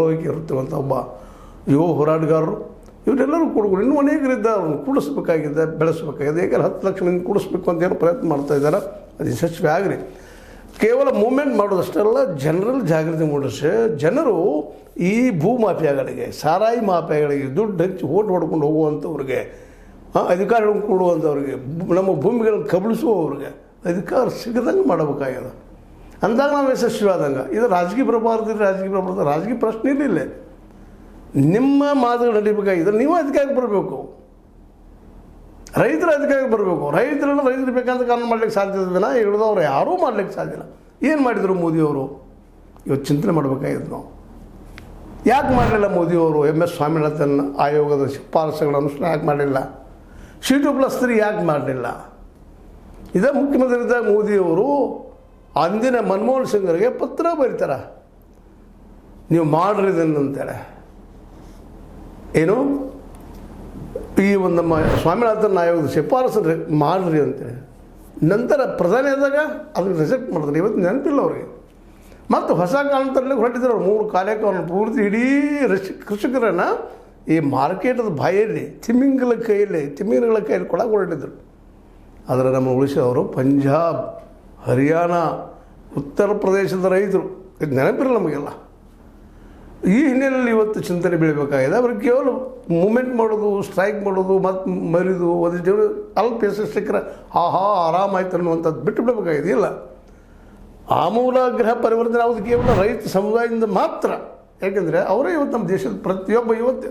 ಲವಲವಿಕೆ ಇರುತ್ತವಂಥ ಒಬ್ಬ ಯುವ ಹೋರಾಟಗಾರರು ಇವರೆಲ್ಲರೂ ಕೂಡ ಇನ್ನೂ ಅನೇಕರಿದ್ದ ಅವ್ರನ್ನ ಕೂಡಿಸ್ಬೇಕಾಗಿದೆ, ಬೆಳೆಸಬೇಕಾಗಿದೆ. ಏಕೆಂದರೆ 10 ಲಕ್ಷ ಮಂದಿ ಕೂಡಿಸ್ಬೇಕು ಅಂತ ಏನು ಪ್ರಯತ್ನ ಮಾಡ್ತಾ ಇದ್ದಾರೆ, ಅದು ಯಶಸ್ವಿ ಆಗಲಿ. ಕೇವಲ ಮೂಮೆಂಟ್ ಮಾಡೋದಷ್ಟೆಲ್ಲ ಜನರಲ್ಲಿ ಜಾಗೃತಿ ಮೂಡಿಸಿ ಜನರು ಈ ಭೂ ಮಾಫಿಯಾಗಳಿಗೆ, ಸಾರಾಯಿ ಮಾಫಿಯಾಗಳಿಗೆ ದುಡ್ಡು ಹಚ್ಚಿ ಓಟ್ ಹೊಡ್ಕೊಂಡು ಹೋಗುವಂಥವ್ರಿಗೆ, ಅಧಿಕಾರ ಕೊಡುವಂಥವ್ರಿಗೆ, ನಮ್ಮ ಭೂಮಿಗಳನ್ನು ಕಬಳಿಸುವವ್ರಿಗೆ ಅಧಿಕಾರ ಸಿಗದಂಗೆ ಮಾಡಬೇಕಾಗ್ಯದ. ಅಂದಾಗ ನಾವು ಯಶಸ್ವಿ ಆದಂಗೆ. ಇದು ರಾಜಕೀಯ ಬರಬಾರ್ದು, ರಾಜಕೀಯ ಪ್ರಶ್ನೆ ಇಲ್ಲ. ನಿಮ್ಮ ಮಾತುಗಳು ನಡೀಬೇಕಾಗಿದ್ದರೆ ನೀವು ಅದಕ್ಕಾಗಿ ಬರಬೇಕು, ರೈತರ ಅದಕ್ಕಾಗಿ ಬರಬೇಕು. ರೈತರು ಬೇಕಂತ ಕಾನೂನು ಮಾಡ್ಲಿಕ್ಕೆ ಸಾಧ್ಯವಿಲ್ಲ, ಹಿಡಿದವ್ರು ಯಾರೂ ಮಾಡ್ಲಿಕ್ಕೆ ಸಾಧ್ಯ ಇಲ್ಲ. ಏನು ಮಾಡಿದರು ಮೋದಿಯವರು? ಇವತ್ತು ಚಿಂತನೆ ಮಾಡಬೇಕಾಗಿತ್ತು ನಾವು. ಯಾಕೆ ಮಾಡಲಿಲ್ಲ ಮೋದಿಯವರು? MS ಸ್ವಾಮಿನಾಥನ್ ಆಯೋಗದ ಶಿಫಾರಸುಗಳ ಅನುಷ್ಠಾನ ಯಾಕೆ ಮಾಡಲಿಲ್ಲ? C2+3 ಯಾಕೆ ಮಾಡಲಿಲ್ಲ? ಇದೇ ಮುಖ್ಯಮಂತ್ರಿ ಇದ್ದಾಗ ಮೋದಿಯವರು ಅಂದಿನ ಮನಮೋಹನ್ ಸಿಂಗ್ರಿಗೆ ಪತ್ರ ಬರೀತಾರೆ, ನೀವು ಮಾಡ್ರಿ ಇದನ್ನಂತೇಳಿ. ಏನು ಈ ಒಂದು ನಮ್ಮ ಸ್ವಾಮಿನಾಥನ್ ಆಯೋಗದ ಶಿಫಾರಸು ಮಾಡ್ರಿ ಅಂತೇಳಿ. ನಂತರ ಪ್ರಧಾನಿ ಆದಾಗ ಅದನ್ನು ರಿಜೆಕ್ಟ್ ಮಾಡಿದ್ರು. ಇವತ್ತು ನೆನಪಿಲ್ಲ ಅವ್ರಿಗೆ. ಮತ್ತು ಹೊಸ ಕಾರಣದಲ್ಲಿ ಹೊರಟಿದ್ರು ಅವ್ರು 3 ಕಾರ್ಯಕ್ರಮ ಪೂರ್ತಿ ಇಡೀ ಕೃಷಿಕರನ್ನು ಈ ಮಾರ್ಕೆಟದ ಬಾಯಲ್ಲಿ ತಿಮಿಂಗಲ ಕೈಯಲ್ಲಿ ಕೊಡಕ್ಕೆ ಹೊರಟಿದ್ರು. ಆದರೆ ನಮ್ಮ ಉಳಿಸಿದವರು ಪಂಜಾಬ್, ಹರಿಯಾಣ, ಉತ್ತರ ಪ್ರದೇಶದ ರೈತರು. ಇದು ನೆನಪಿರಲ್ಲ ನಮಗೆಲ್ಲ. ಈ ಹಿನ್ನೆಲೆಯಲ್ಲಿ ಇವತ್ತು ಚಿಂತನೆ ಬೀಳಬೇಕಾಗಿದೆ. ಅವ್ರಿಗೆ ಕೇವಲ ಮೂಮೆಂಟ್ ಮಾಡೋದು, ಸ್ಟ್ರೈಕ್ ಮಾಡೋದು, ಮತ್ತು ಮರಿದು ಒಂದಿಷ್ಟು ಅಲ್ಪ ಯಶಸ್ಸಿಕ್ಕರೆ ಆರಾಮಾಯ್ತು ಅನ್ನುವಂಥದ್ದು ಬಿಟ್ಟು ಬಿಡಬೇಕಾಗಿದೆ. ಇಲ್ಲ, ಆಮೂಲಾಗ್ರಹ ಪರಿವರ್ತನೆ ಆಗೋದು ಕೇವಲ ರೈತ ಸಮುದಾಯದಿಂದ ಮಾತ್ರ. ಯಾಕೆಂದರೆ ಅವರೇ ಇವತ್ತು ನಮ್ಮ ದೇಶದ ಪ್ರತಿಯೊಬ್ಬ ಇವತ್ತು